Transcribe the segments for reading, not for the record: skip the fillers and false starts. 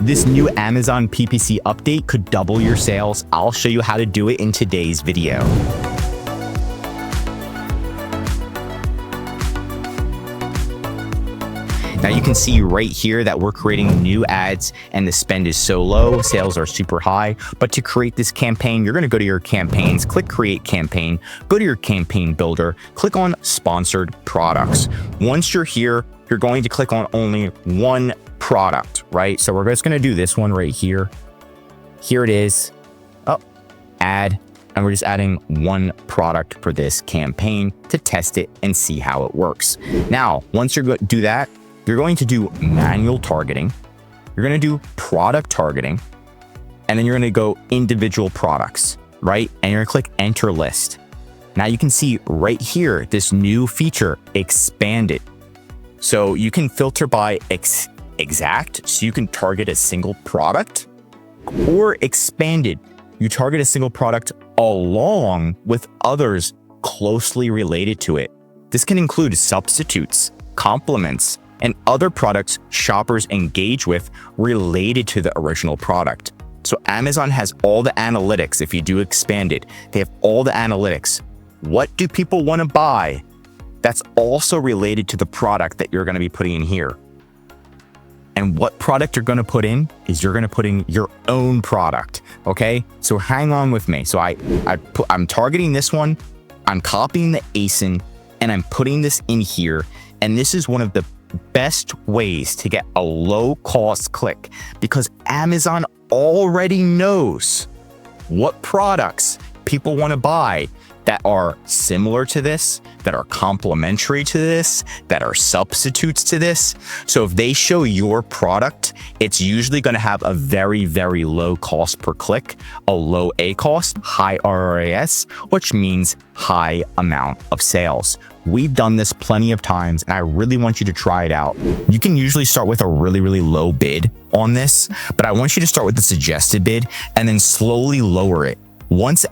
This new Amazon PPC update could double your sales. I'll show you how to do it in today's video. Now you can see right here that we're creating new ads and the spend is so low, sales are super high. But to create this campaign, you're gonna go to your campaigns, click create campaign, go to your campaign builder, click on sponsored products. Once you're here, you're going to click on only one product, right? So we're just gonna do this one right here. Here it is, add, and we're just adding one product for this campaign to test it and see how it works. Now, once you're going to do that, you're going to do manual targeting, you're going to do product targeting, and then you're going to go individual products, right? And you're going to click enter list. Now you can see right here, this new feature, expanded. So you can filter by exact, so you can target a single product, or expanded. You target a single product along with others closely related to it. This can include substitutes, complements, and other products shoppers engage with related to the original product. So Amazon has all the analytics. If you do expanded, they have all the analytics. What do people want to buy? That's also related to the product that you're going to be putting in here. And what product you're going to put in is you're going to put in your own product. Okay, so hang on with me. So I'm targeting this one, I'm copying the ASIN, and I'm putting this in here. And this is one of the best ways to get a low cost click, because Amazon already knows what products people want to buy that are similar to this, that are complementary to this, that are substitutes to this. So if they show your product, it's usually going to have a very, very low cost per click, a low A cost, high ROAS, which means high amount of sales. We've done this plenty of times, and I really want you to try it out. You can usually start with a really, really low bid on this, but I want you to start with the suggested bid and then slowly lower it. Once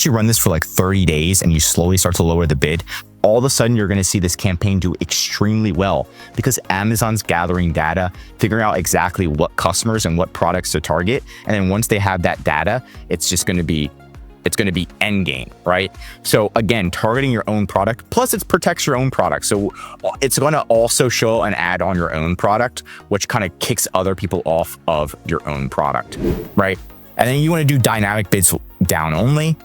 you run this for like 30 days and you slowly start to lower the bid, all of a sudden you're going to see this campaign do extremely well, because Amazon's gathering data, figuring out exactly what customers and what products to target. And then once they have that data, it's going to be end game, right? So again, targeting your own product, plus it protects your own product. So it's going to also show an ad on your own product, which kind of kicks other people off of your own product, right? And then you want to do dynamic bids down only.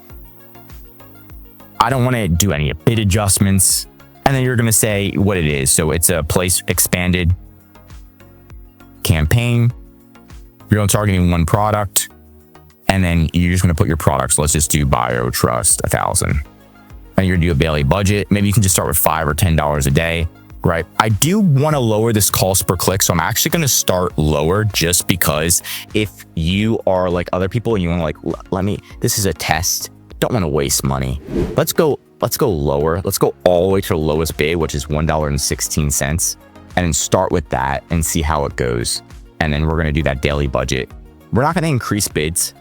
I don't want to do any bid adjustments. And then you're going to say what it is. So it's a place expanded campaign. You're only targeting one product. And then you're just going to put your products. Let's just do Bio Trust 1,000. And you're going to do a daily budget. Maybe you can just start with $5 or $10 a day. Right. I do want to lower this cost per click. So I'm actually going to start lower, just because if you are like other people and you want to this is a test, don't want to waste money. Let's go lower. Let's go all the way to the lowest bid, which is $1.16, and then start with that and see how it goes. And then we're going to do that daily budget. We're not going to increase bids.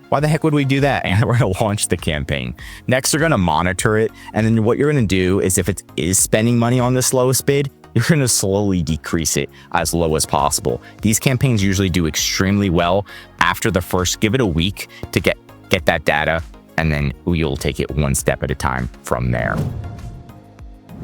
Why the heck would we do that? And we're going to launch the campaign. Next, you're going to monitor it. And then what you're going to do is, if it is spending money on this lowest bid, you're going to slowly decrease it as low as possible. These campaigns usually do extremely well after the first, give it a week to get that data. And then you'll take it one step at a time from there.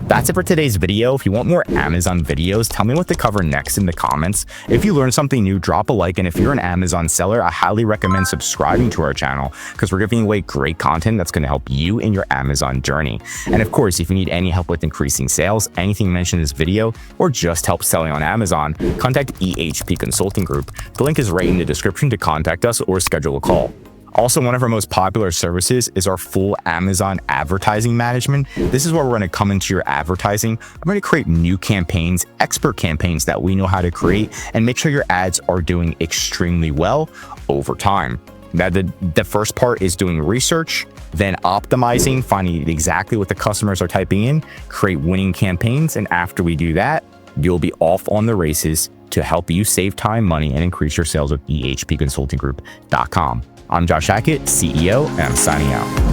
That's it for today's video. If you want more Amazon videos, tell me what to cover next in the comments. If you learned something new, drop a like. And if you're an Amazon seller, I highly recommend subscribing to our channel, because we're giving away great content that's going to help you in your Amazon journey. And of course, if you need any help with increasing sales, anything mentioned in this video, or just help selling on Amazon, contact EHP Consulting Group. The link is right in the description to contact us or schedule a call. Also, one of our most popular services is our full Amazon advertising management. This is where we're going to come into your advertising. I'm going to create new campaigns, expert campaigns that we know how to create, and make sure your ads are doing extremely well over time. Now, the first part is doing research, then optimizing, finding exactly what the customers are typing in, create winning campaigns. And after we do that, you'll be off on the races to help you save time, money, and increase your sales with ehpconsultinggroup.com. I'm Josh Hackett, CEO, and I'm signing out.